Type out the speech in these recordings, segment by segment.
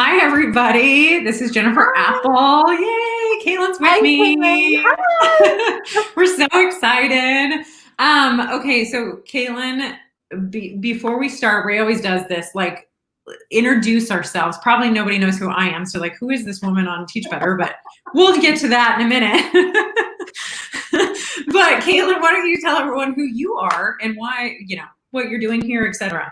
Hi, everybody. This is Jennifer Appel. Yay, Katelynn's with me. We're so excited. Okay, so Katelynn, before we start, Ray always does this, like, introduce ourselves. Probably nobody knows who I am, so like, who is this woman on Teach Better? But we'll get to that in a minute. But Katelynn, why don't you tell everyone who you are and why, what you're doing here, etc.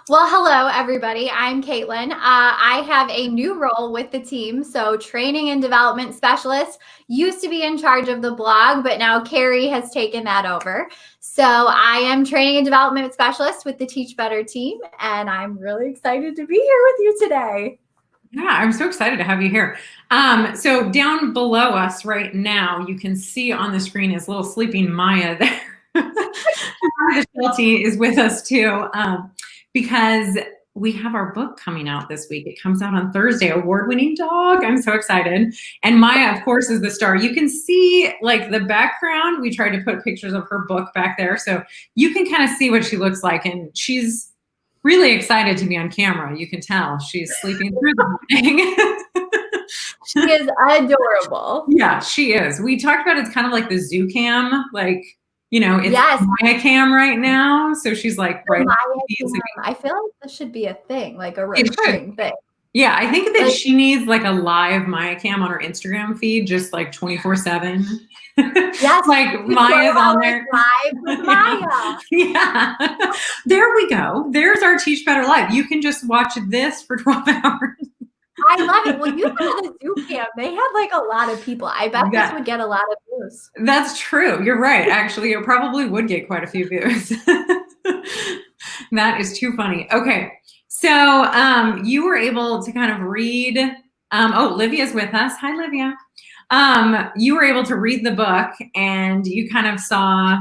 Well, hello, everybody. I'm Katelynn. I have a new role with the team. So training and development specialist, used to be in charge of the blog, but now Carrie has taken that over. So I am training and development specialist with the Teach Better team, and I'm really excited to be here with you today. Yeah, I'm so excited to have you here. So down below us right now, you can see on the screen is little sleeping Maya there. Sheltie is with us too. Because we have our book coming out this week. It comes out on Thursday, Award-Winning Dog. I'm so excited. And Maya, of course, is the star. You can see like the background. We tried to put pictures of her book back there. So you can kind of see what she looks like. And she's really excited to be on camera. You can tell she's sleeping through the thing. She is adorable. Yeah, she is. We talked about it's kind of like the zoo cam, like, it's yes. Maya cam right now. So she's like right. I feel like this should be a thing, like a recurring thing. Yeah, I think that she needs like a live Maya cam on her Instagram feed, just like 24/7. Yes, like Maya's on there. Live with Maya. Yeah. There we go. There's our Teach Better Live. You can just watch this for 12 hours. I love it. When you go to the zoo camp, they had like a lot of people. I bet this would get a lot of views. That's true. You're right. Actually, it probably would get quite a few views. That is too funny. Okay. So you were able to kind of read. Olivia's with us. Hi, Olivia. You were able to read the book and you kind of saw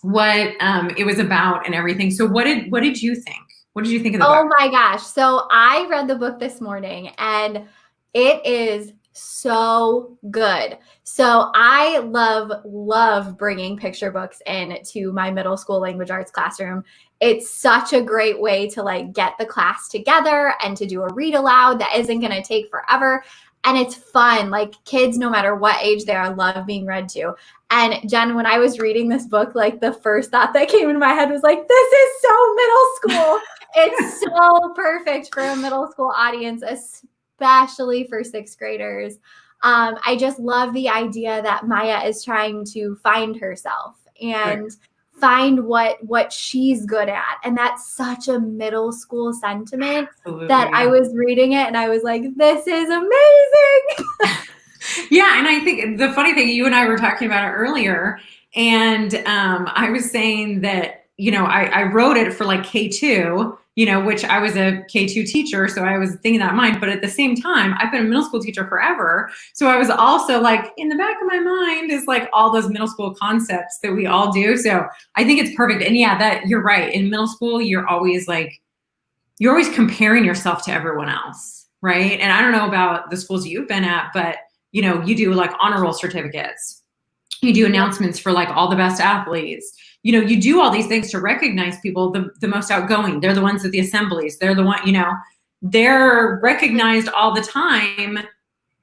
what it was about and everything. So what did you think? What did you think of the book? Oh my gosh. So I read the book this morning and it is so good. So I love bringing picture books into my middle school language arts classroom. It's such a great way to like get the class together and to do a read aloud that isn't going to take forever. And it's fun. Like kids, no matter what age they are, love being read to. And Jen, when I was reading this book, like the first thought that came in my head was like, this is so middle school. It's so perfect for a middle school audience, especially for sixth graders. I just love the idea that Maya is trying to find herself and find what she's good at. And that's such a middle school sentiment. Absolutely, that I was reading it and I was like, this is amazing. Yeah. And I think the funny thing, you and I were talking about it earlier, and I was saying that, I wrote it for like K2, which I was a K2 teacher. So I was thinking that in mind, but at the same time, I've been a middle school teacher forever. So I was also like, in the back of my mind is like all those middle school concepts that we all do. So I think it's perfect. And yeah, that you're right. In middle school, you're always comparing yourself to everyone else. Right. And I don't know about the schools you've been at, but you do like honor roll certificates. You do announcements for like all the best athletes. You do all these things to recognize people, the most outgoing. They're the ones at the assemblies. They're the one, they're recognized all the time.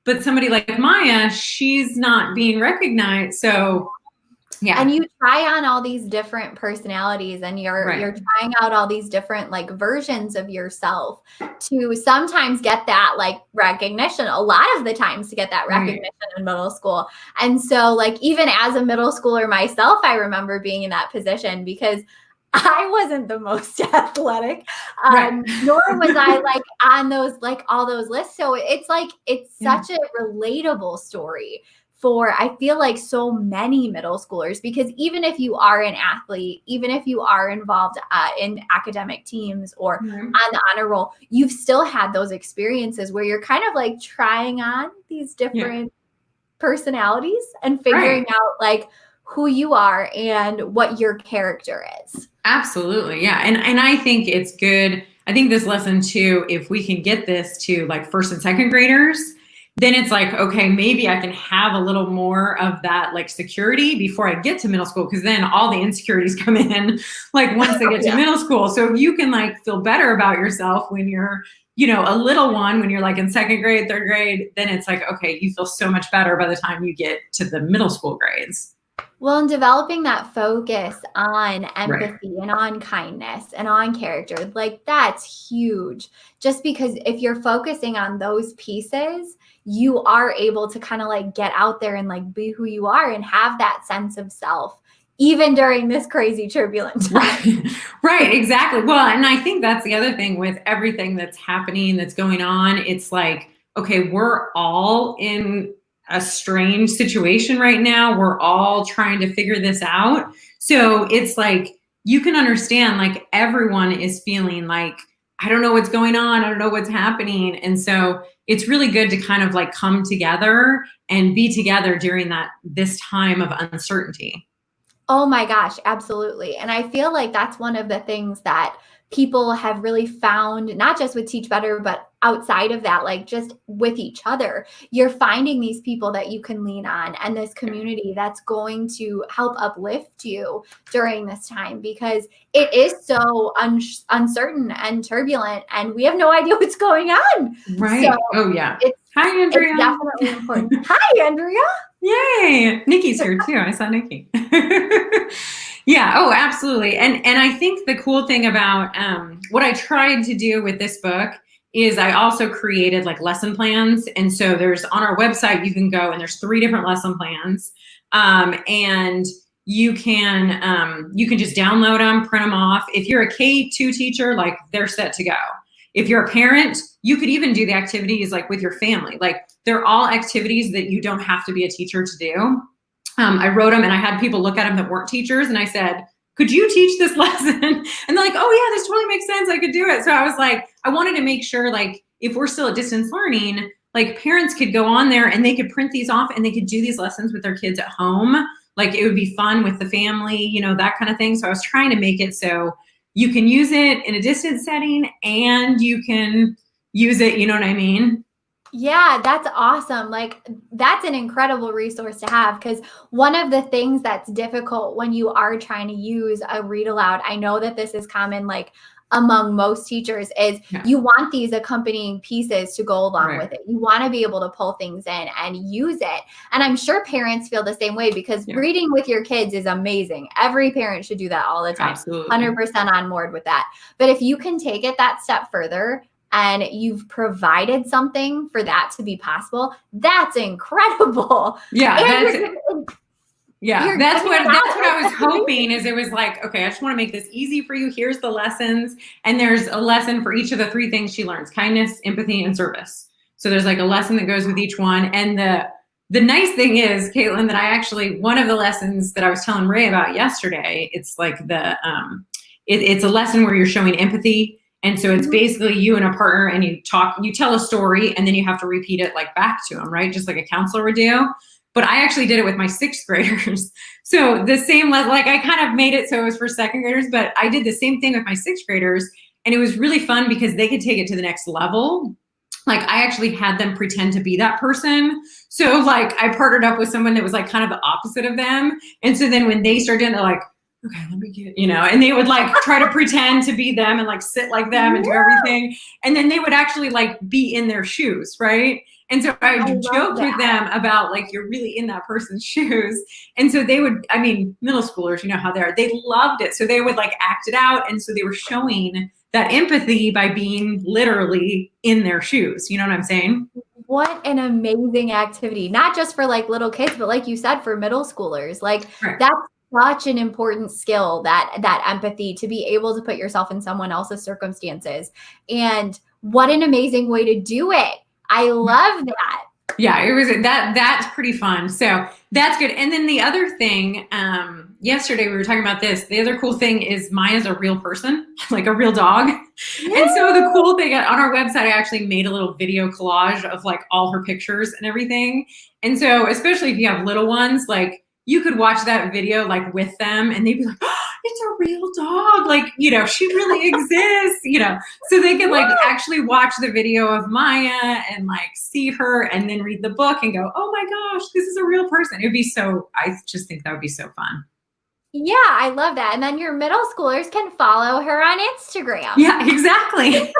But somebody like Maya, she's not being recognized. So, yeah. And you try on all these different personalities and you're trying out all these different like versions of yourself to sometimes get that like recognition, a lot of the times to get that recognition in middle school. And so like even as a middle schooler myself, I remember being in that position because I wasn't the most athletic, nor was I like on those, like all those lists. So it's like, it's such a relatable story for, I feel like, so many middle schoolers, because even if you are an athlete, even if you are involved in academic teams or on the honor roll, you've still had those experiences where you're kind of like trying on these different personalities and figuring out like who you are and what your character is. Absolutely. Yeah. And I think it's good. I think this lesson too, if we can get this to like first and second graders, then it's like, okay, maybe I can have a little more of that like security before I get to middle school. Cause then all the insecurities come in like once they get to middle school. So if you can like feel better about yourself when you're, a little one, when you're like in second grade, third grade, then it's like, okay, you feel so much better by the time you get to the middle school grades. Well, and developing that focus on Right. empathy and on kindness and on character, like that's huge. Just because if you're focusing on those pieces, you are able to kind of like get out there and like be who you are and have that sense of self, even during this crazy turbulent time. Right. Right. Exactly. Well, and I think that's the other thing with everything that's happening, that's going on. It's like, okay, we're all in a strange situation right now. We're all trying to figure this out. So it's like, you can understand, like, everyone is feeling like, I don't know what's going on. I don't know what's happening. And so it's really good to kind of like come together and be together during this time of uncertainty. Oh my gosh, absolutely. And I feel like that's one of the things that people have really found, not just with Teach Better, but outside of that, like just with each other. You're finding these people that you can lean on and this community that's going to help uplift you during this time, because it is so uncertain and turbulent and we have no idea what's going on. Right. So Oh, yeah. it's, Hi, Andrea. it's definitely important. Hi, Andrea. Yay. Nikki's here too. I saw Nikki. Yeah. Oh, absolutely. And I think the cool thing about what I tried to do with this book is I also created like lesson plans. And so there's on our website, you can go and there's 3 different lesson plans. And you can just download them, print them off. If you're a K2 teacher, like they're set to go. If you're a parent, you could even do the activities like with your family. Like they're all activities that you don't have to be a teacher to do. I wrote them and I had people look at them that weren't teachers. And I said, could you teach this lesson? And they're like, oh yeah, this totally makes sense. I could do it. So I was like, I wanted to make sure, like, if we're still at distance learning, like parents could go on there and they could print these off and they could do these lessons with their kids at home. Like it would be fun with the family, that kind of thing. So I was trying to make it so you can use it in a distance setting and you can use it, you know what I mean? Yeah, that's awesome. Like that's an incredible resource to have, because one of the things that's difficult when you are trying to use a read aloud, I know that this is common like among most teachers, is you want these accompanying pieces to go along with it. You want to be able to pull things in and use it. And I'm sure parents feel the same way, because reading with your kids is amazing. Every parent should do that all the time. Absolutely. 100% on board with that. But if you can take it that step further and you've provided something for that to be possible, that's incredible. Yeah, that's what I was hoping. Is it was like, okay, I just want to make this easy for you. Here's the lessons, and there's a lesson for each of the 3 things she learns: kindness, empathy, and service. So there's like a lesson that goes with each one. And the nice thing is, Katelynn, that one of the lessons that I was telling Ray about yesterday, it's like it's a lesson where you're showing empathy. And so it's basically you and a partner and you tell a story and then you have to repeat it like back to them, right? Just like a counselor would do. But I actually did it with my 6th graders. So the same, like I kind of made it so it was for 2nd graders, but I did the same thing with my 6th graders. And it was really fun because they could take it to the next level. Like I actually had them pretend to be that person. So like I partnered up with someone that was like kind of the opposite of them. And so then when they started doing it, they're like, okay, let me get, and they would like try to pretend to be them and like sit like them and do everything. And then they would actually like be in their shoes, right? And so I joked with them about like, you're really in that person's shoes. And so they would, middle schoolers, you know how they are, they loved it. So they would like act it out. And so they were showing that empathy by being literally in their shoes. You know what I'm saying? What an amazing activity, not just for like little kids, but like you said, for middle schoolers. Like that's such an important skill, that empathy, to be able to put yourself in someone else's circumstances. And what an amazing way to do it. I love that. Yeah, it was that's pretty fun. So that's good. And then the other thing, yesterday we were talking about this. The other cool thing is Maya's a real person, like a real dog. Yeah. And so the cool thing on our website, I actually made a little video collage of like all her pictures and everything. And so especially if you have little ones, like you could watch that video like with them and they'd be like, oh, it's a real dog. Like, she really exists, so they could like actually watch the video of Maya and like see her and then read the book and go, oh my gosh, this is a real person. I just think that would be so fun. Yeah, I love that. And then your middle schoolers can follow her on Instagram. Yeah, exactly.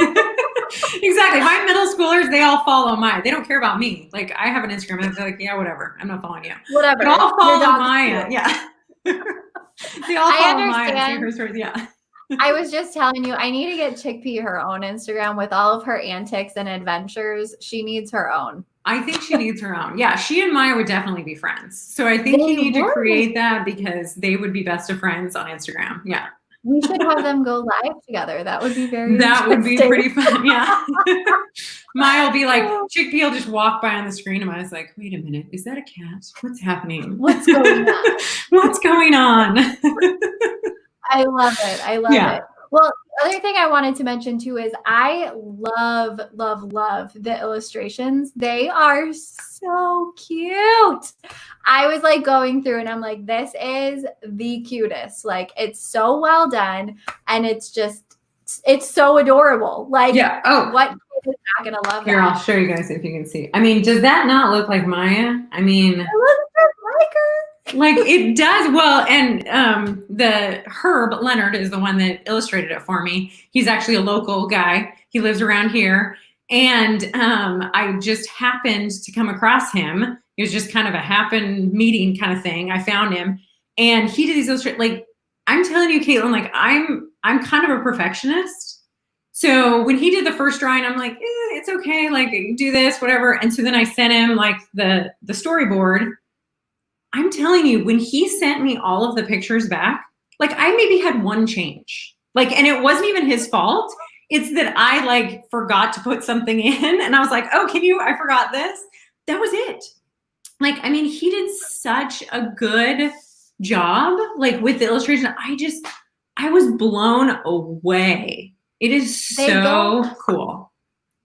Exactly. My middle schoolers, they all follow mine. They don't care about me. Like I have an Instagram and they're like, yeah, whatever. I'm not following you. Whatever. But all Your follow dog's Maya. cute. Yeah. They all I follow Maya and see understand. her stories. Yeah. I was just telling you, I need to get Chickpea her own Instagram with all of her antics and adventures. She needs her own. I think she needs her own. Yeah, she and Maya would definitely be friends. So I think you need to create that because they would be best of friends on Instagram. Yeah. We should have them go live together. That would be very That would be pretty fun. Yeah. Maya will be like, Oh. Chickpea will just walk by on the screen and Maya's like, wait a minute, is that a cat? What's happening? What's going on? What's going on? I love it. I love it. Well, the other thing I wanted to mention too is I love, love, love the illustrations. They are so cute. I was like going through and I'm like, this is the cutest. Like it's so well done and it's so adorable. Like what kid is not going to love Here, that? I'll show you guys if you can see. I mean, does that not look like Maya? I mean, It looks just like her. like it does. Well, and the Herb Leonard is the one that illustrated it for me. He's actually a local guy. He lives around here. And I just happened to come across him. It was just kind of a happen meeting kind of thing. I found him and he did these illustrations. Like I'm telling you, Katelynn, like I'm kind of a perfectionist. So when he did the first drawing, I'm like, it's okay. Like do this, whatever. And so then I sent him like the storyboard. I'm telling you, when he sent me all of the pictures back, like I maybe had one change. Like, and it wasn't even his fault. It's that I like forgot to put something in and I was like, oh, I forgot this. That was it. Like, I mean, he did such a good job, like with the illustration. I was blown away. It is so cool.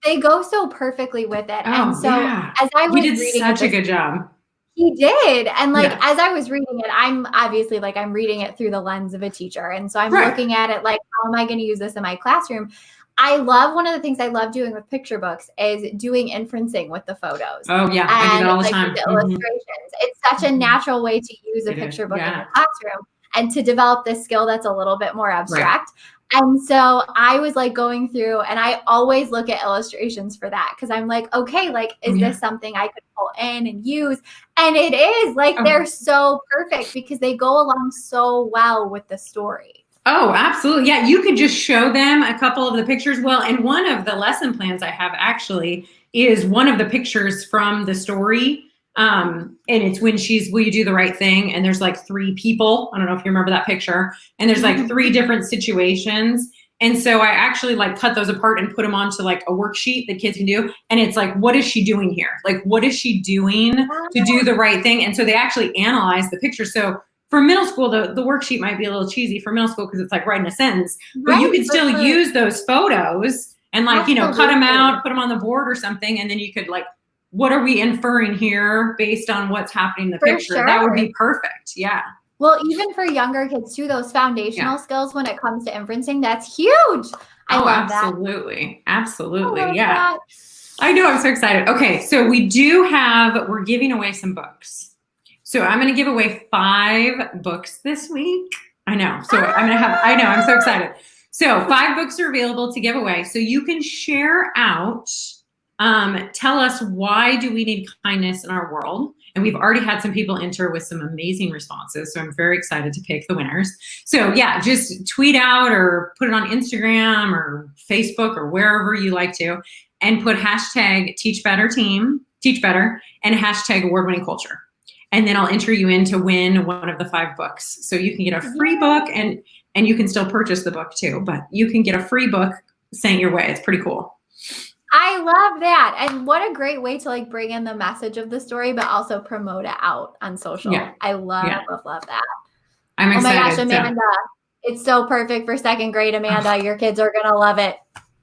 They go so perfectly with it. Oh, and so as I was reading, he did such a good job. He did. And like, as I was reading it, I'm obviously like, I'm reading it through the lens of a teacher. And so I'm looking at it like, how am I going to use this in my classroom? One of the things I love doing with picture books is doing inferencing with the photos. Oh yeah, I do that all the time. The illustrations. It's such a natural way to use a picture book in your classroom and to develop this skill that's a little bit more abstract. And so I was like going through and I always look at illustrations for that because I'm like, okay, like, is this something I could pull in and use? And it is like, they're so perfect because they go along so well with the story. Oh, absolutely. Yeah, you could just show them a couple of the pictures. Well, and one of the lesson plans I have actually is one of the pictures from the story. And it's when will you do the right thing? And there's like 3 people. I don't know if you remember that picture. And there's like 3 different situations. And so I actually like cut those apart and put them onto like a worksheet that kids can do. And it's like, what is she doing here? Like, what is she doing to do the right thing? And so they actually analyze the picture. So for middle school, the worksheet might be a little cheesy for middle school because it's like writing a sentence, but you could still use those photos and like, cut them out, put them on the board or something. And then you could like, what are we inferring here based on what's happening in the picture? Sure. That would be perfect. Yeah. Well, even for younger kids too, those foundational skills when it comes to inferencing, that's huge. I love that. Absolutely. Yeah. I know. I'm so excited. Okay. So we're giving away some books. So I'm going to give away 5 books this week. I know. So I'm so excited. So 5 books are available to give away. So you can share out, tell us why do we need kindness in our world? And we've already had some people enter with some amazing responses. So I'm very excited to pick the winners. So yeah, just tweet out or put it on Instagram or Facebook or wherever you like to, and put hashtag Teach Better, and hashtag award-winning culture. And then I'll enter you in to win one of the 5 books. So you can get a free book and you can still purchase the book too, but you can get a free book sent your way. It's pretty cool. I love that. And what a great way to like bring in the message of the story, but also promote it out on social. Yeah. I love that. I'm excited. Oh my gosh, Amanda. It's so perfect for 2nd grade, Amanda. Your kids are going to love it.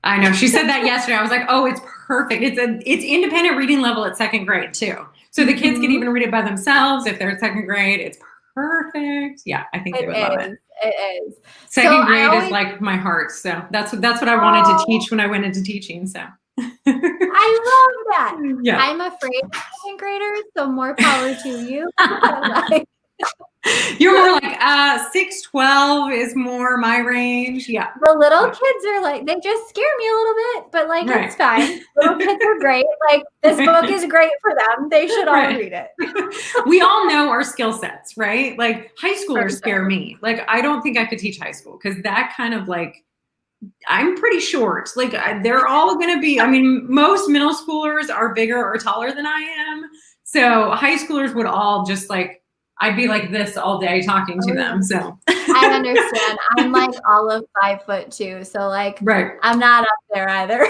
I know. She said that yesterday. I was like, oh, it's perfect. It's independent reading level at 2nd grade too. So the kids can even read it by themselves if they're at 2nd grade. It's perfect. Yeah, I think they would love it. It is. 2nd grade is like my heart. So that's what I wanted to teach when I went into teaching. So I love that. Yeah. I'm afraid of 2nd graders, so more power to you. You're more like 6'12" is more my range. Yeah. The little kids are like, they just scare me a little bit, but like Right. it's fine. Little kids are great. Like this book is great for them. They should all Right. read it. We all know our skill sets, right? Like high schoolers For scare sure. me. Like I don't think I could teach high school because that kind of like, I'm pretty short. Like they're all going to be, I mean, most middle schoolers are bigger or taller than I am. So high schoolers would all just like, I'd be like this all day talking to them. So I understand. I'm like all of 5'2", so like right. I'm not up there either.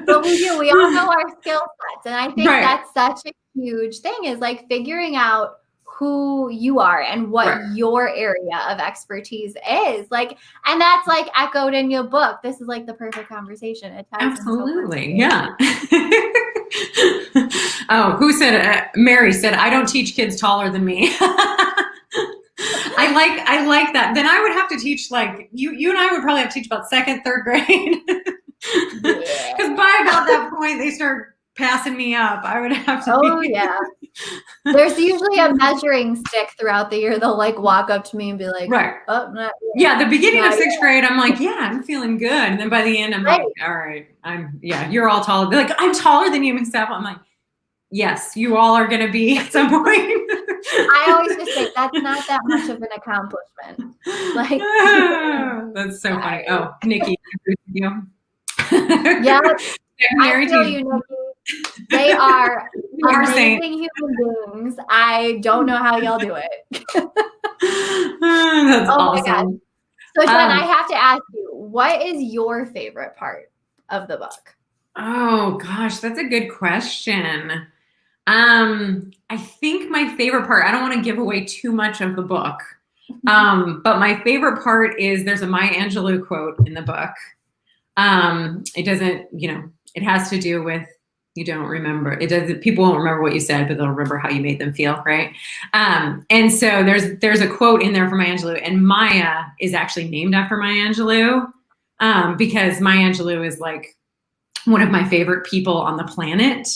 But we do. We all know our skill sets, and I think Right. that's such a huge thing. Is like figuring out who you are and what Right. your area of expertise is. Like, and that's like echoed in your book. This is like the perfect conversation. It ties in so Absolutely. perfectly. Yeah. Oh, who said Mary said, I don't teach kids taller than me. I like that. Then I would have to teach like you and I would probably have to teach about second, third grade. Because by about that point they start passing me up. I would have to yeah. There's usually a measuring stick throughout the year. They'll like walk up to me and be like, right. Oh, not yeah, the beginning of sixth grade, I'm like, yeah, I'm feeling good. And then by the end, I'm right. like, all right, you're all taller. They're like, I'm taller than you, Miss Appel. I'm like, yes, you all are going to be at some point. I always just think that's not that much of an accomplishment. Like, that's so funny. Oh, Nikki, you. Yeah, I feel you, Nikki. They are amazing human beings. I don't know how y'all do it. That's awesome. My God. So Jen, I have to ask you, what is your favorite part of the book? Oh gosh, that's a good question. I think my favorite part, I don't want to give away too much of the book. But my favorite part is there's a Maya Angelou quote in the book. It doesn't, it has to do with, you don't remember. It doesn't, people won't remember what you said, but they'll remember how you made them feel, right? And so there's a quote in there from Maya Angelou, and Maya is actually named after Maya Angelou, because Maya Angelou is like one of my favorite people on the planet.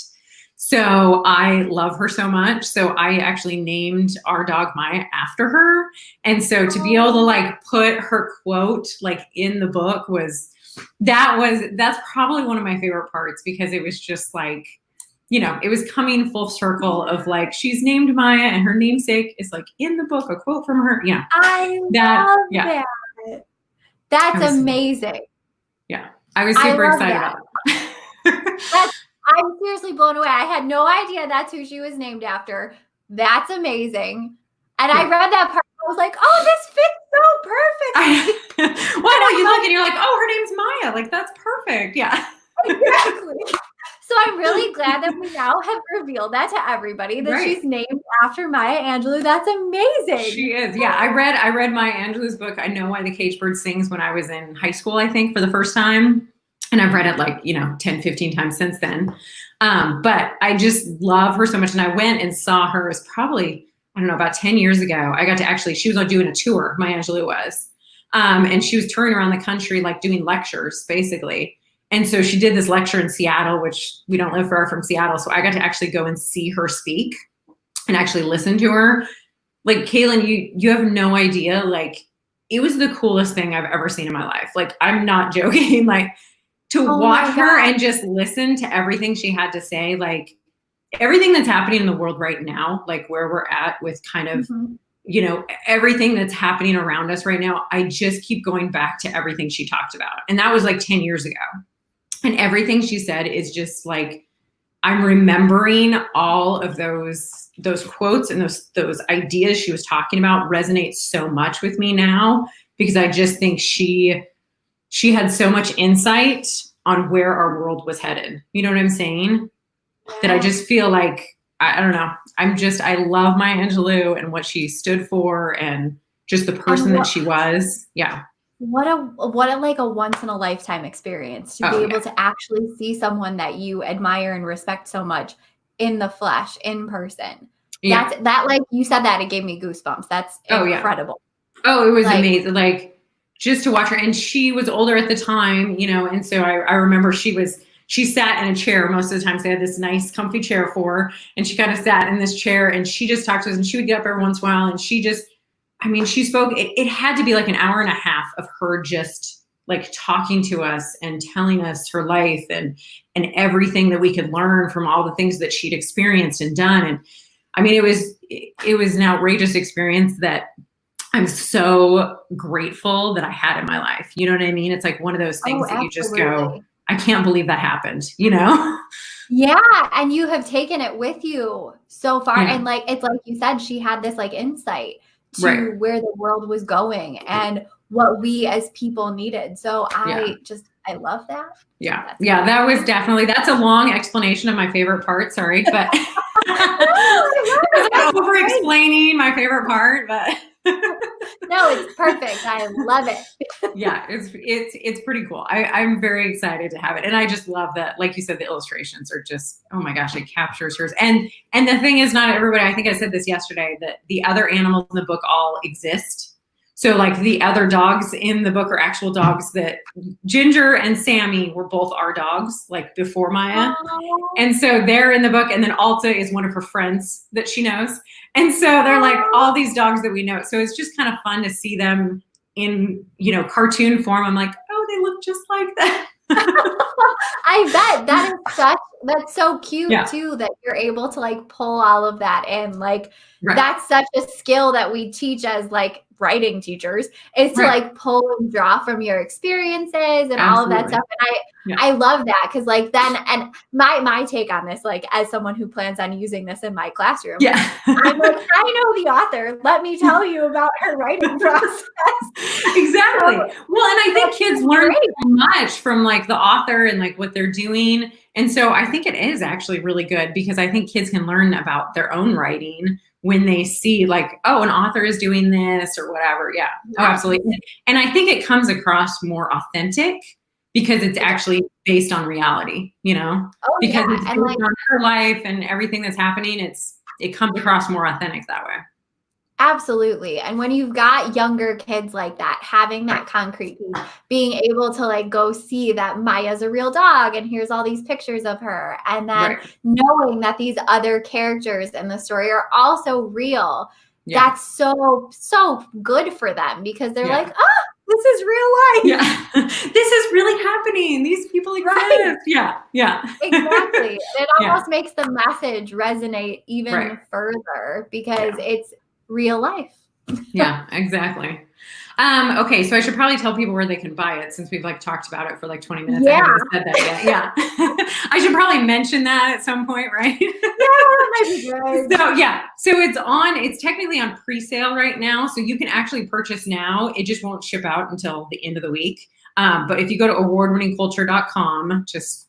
So I love her so much. So I actually named our dog Maya after her. And so to be able to like put her quote like in the book that's probably one of my favorite parts, because it was just like, it was coming full circle of like, she's named Maya and her namesake is like in the book, a quote from her. Yeah. I love that. That's amazing. Yeah. I was super excited about that. I'm seriously blown away. I had no idea that's who she was named after. That's amazing. And I read that part. I was like, oh, this fits so perfectly. Well, you look and you're like, oh, her name's Maya. Like, that's perfect. Yeah. Exactly. So I'm really glad that we now have revealed that to everybody, that she's named after Maya Angelou. That's amazing. She is. Yeah. I read Maya Angelou's book, I Know Why the Caged Bird Sings, when I was in high school, I think, for the first time. And I've read it like, 10, 15 times since then. But I just love her so much. And I went and saw her, it was probably, I don't know, about 10 years ago. I got to actually, she was doing a tour, Maya Angelou was. And she was touring around the country, like doing lectures, basically. And so she did this lecture in Seattle, which we don't live far from Seattle. So I got to actually go and see her speak and actually listen to her. Like, Katelynn, you have no idea. Like, it was the coolest thing I've ever seen in my life. Like, I'm not joking. Like, to watch her and just listen to everything she had to say, like everything that's happening in the world right now, like where we're at with kind of, everything that's happening around us right now, I just keep going back to everything she talked about. And that was like 10 years ago. And everything she said is just like, I'm remembering all of those quotes and those ideas she was talking about resonate so much with me now, because I just think she had so much insight on where our world was headed. You know what I'm saying? Yeah. That I just feel like, I don't know. I love Maya Angelou and what she stood for and just the person that she was. Yeah. What a like a once in a lifetime experience to be able to actually see someone that you admire and respect so much in the flesh, in person. Yeah. That like you said that, it gave me goosebumps. That's incredible. Oh, it was amazing. Like, just to watch her, and she was older at the time, and so I remember she she sat in a chair most of the time. So they had this nice comfy chair for her, and she kind of sat in this chair and she just talked to us, and she would get up every once in a while and she just, I mean, she spoke, it had to be like an hour and a half of her just like talking to us and telling us her life and everything that we could learn from all the things that she'd experienced and done. And I mean, it was an outrageous experience that I'm so grateful that I had in my life. You know what I mean? It's like one of those things that you just go, I can't believe that happened, you know? Yeah. And you have taken it with you so far. Yeah. And like, it's like you said, she had this like insight to Right. where the world was going and what we as people needed. So I love that. Yeah. That's Yeah. That was definitely, that's a long explanation of my favorite part. Sorry, but I'm over explaining my favorite part, but no, it's perfect. I love it. Yeah, it's pretty cool. I'm very excited to have it. And I just love that, like you said, the illustrations are just, oh my gosh, it captures hers. And the thing is, not everybody, I think I said this yesterday, that the other animals in the book all exist. So like the other dogs in the book are actual dogs that Ginger and Sammy were both our dogs, like before Maya. Oh. And so they're in the book. And then Alta is one of her friends that she knows. And so they're like all these dogs that we know. So it's just kind of fun to see them in, you know, cartoon form. I'm like, oh, they look just like that. I bet that's so cute too, that you're able to like pull all of that in. Like that's such a skill that we teach as like writing teachers, is to like pull and draw from your experiences and all of that stuff. And I love that, because like then, and my take on this, like as someone who plans on using this in my classroom, I'm like, I know the author. Let me tell you about her writing process. Exactly. Well, and I think kids learn so much from like the author and like what they're doing. And so I think it is actually really good, because I think kids can learn about their own writing when they see like, oh, an author is doing this or whatever. Yeah. Oh, absolutely. And I think it comes across more authentic because it's actually based on reality, you know, because it's based on her life and everything that's happening. It comes across more authentic that way. Absolutely. And when you've got younger kids like that, having that concrete piece, being able to like go see that Maya's a real dog and here's all these pictures of her. And then knowing that these other characters in the story are also real. That's so good for them, because they're like, oh, this is real life. Yeah. This is really happening. These people exist. Right. Yeah. Exactly. It almost makes the message resonate even further, because it's real life. Yeah, exactly. Okay, so I should probably tell people where they can buy it, since we've like talked about it for like 20 minutes. I haven't said that yet. Yeah. I should probably mention that at some point, right? Yeah, that might be good. So it's technically on pre-sale right now. So you can actually purchase now. It just won't ship out until the end of the week. But if you go to awardwinningculture.com,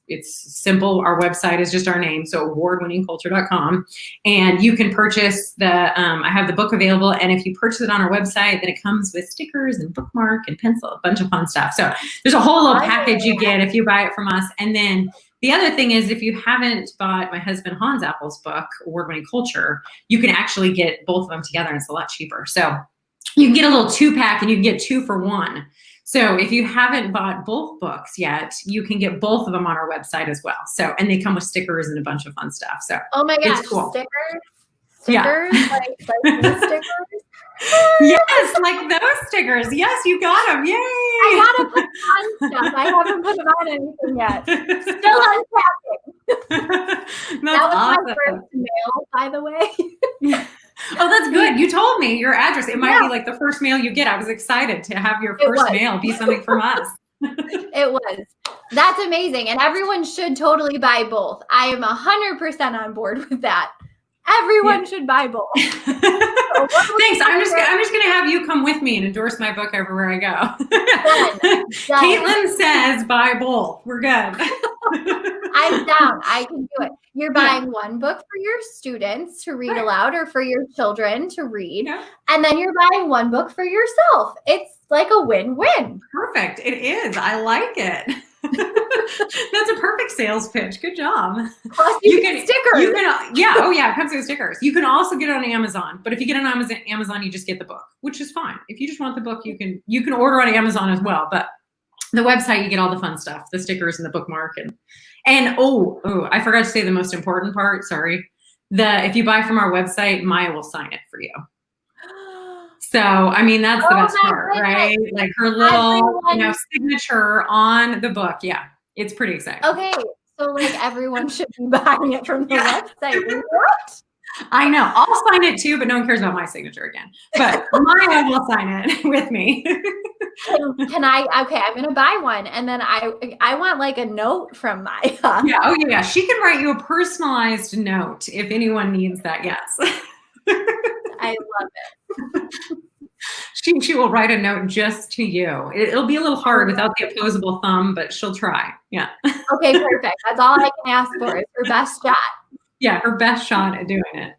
it's simple. Our website is just our name. So awardwinningculture.com, and you can purchase I have the book available. And if you purchase it on our website, then it comes with stickers and bookmark and pencil, a bunch of fun stuff. So there's a whole little package you get if you buy it from us. And then the other thing is, if you haven't bought my husband Hans Appel's book, Award Winning Culture, you can actually get both of them together, and it's a lot cheaper. So you can get a little 2-pack, and you can get 2 for 1. So if you haven't bought both books yet, you can get both of them on our website as well. So, and they come with stickers and a bunch of fun stuff. So oh my gosh, cool. Stickers, like those stickers. Yes, like those stickers. Yes, you got them. Yay! I gotta put on stuff. I haven't put them on anything yet. Still unpacking. That was awesome. My first mail, by the way. Oh, that's good. You told me your address. It might be like the first mail you get. I was excited to have your first mail be something from us. It was. That's amazing. And everyone should totally buy both. I am 100% on board with that. Everyone should buy both. Thanks. I'm just gonna have you come with me and endorse my book everywhere I go. Done. Katelynn says buy both. We're good. I'm down. I can do it. You're buying one book for your students to read aloud, or for your children to read, and then you're buying one book for yourself. It's like a win-win. Perfect. It is. I like it. That's a perfect sales pitch. Good job. Plus you get stickers. It comes with stickers. You can also get it on Amazon, but if you get it on Amazon, you just get the book, which is fine. If you just want the book, you can order on Amazon as well. But the website, you get all the fun stuff, the stickers and the bookmark. And I forgot to say the most important part. Sorry. If you buy from our website, Maya will sign it for you. So, I mean, that's the best part, right? Like her little, signature on the book. Yeah, it's pretty exciting. Okay, so like everyone should be buying it from the website. What? I know. I'll sign it too, but no one cares about my signature again. But Maya will sign it with me. Can I? Okay, I'm gonna buy one, and then I want like a note from Maya. Yeah. Oh yeah. She can write you a personalized note if anyone needs that. Yes. I love it. She will write a note just to you. It'll be a little hard without the opposable thumb, but she'll try. Yeah. Okay, perfect. That's all I can ask for is her best shot. Yeah, her best shot at doing it.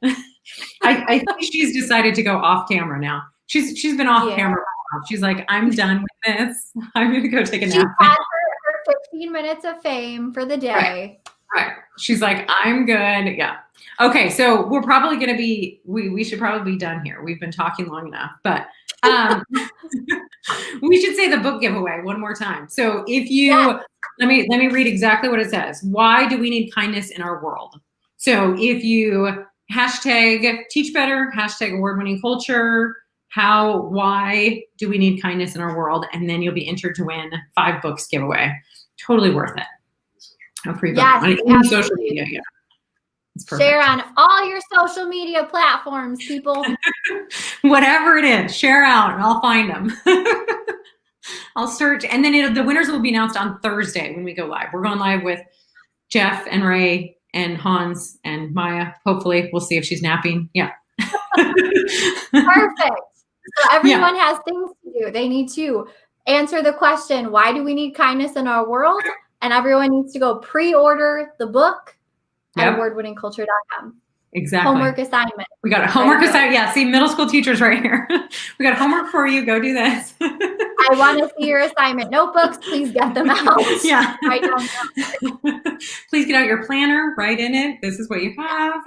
I think she's decided to go off camera now. She's been off camera. She's like, I'm done with this. I'm gonna go take a nap. She had her 15 minutes of fame for the day. Right. She's like, I'm good. Yeah. Okay, so we're probably gonna be we should probably be done here. We've been talking long enough, but we should say the book giveaway one more time. So if you let me read exactly what it says. Why do we need kindness in our world? So if you hashtag teach better, hashtag award-winning culture, why do we need kindness in our world? And then you'll be entered to win 5 books giveaway. Totally worth it. A free book on social media. Yeah. Share on all your social media platforms, people. Whatever it is, share out and I'll find them. I'll search. And then the winners will be announced on Thursday when we go live. We're going live with Jeff and Ray and Hans and Maya. Hopefully we'll see if she's napping. Yeah. Perfect. So everyone has things to do. They need to answer the question, why do we need kindness in our world? And everyone needs to go pre-order the book at awardwinningculture.com. Exactly. Homework assignment. We got a homework assignment. Yeah, see, middle school teachers right here. We got homework for you. Go do this. I want to see your assignment notebooks. Please get them out. Yeah. Write down. Please get out your planner. Write in it. This is what you have.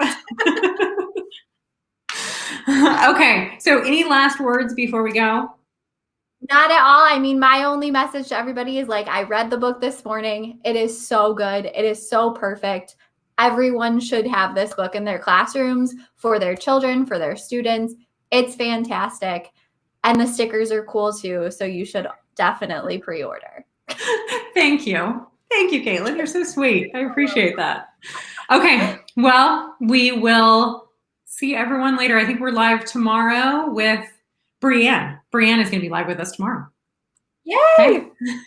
Okay. So any last words before we go? Not at all. I mean, my only message to everybody is like, I read the book this morning. It is so good. It is so perfect. Everyone should have this book in their classrooms for their children, for their students. It's fantastic. And the stickers are cool too. So you should definitely pre-order. Thank you. Thank you, Katelynn. You're so sweet. I appreciate that. Okay. Well, we will see everyone later. I think we're live tomorrow with Brianne. Brianne is going to be live with us tomorrow. Yay! Okay.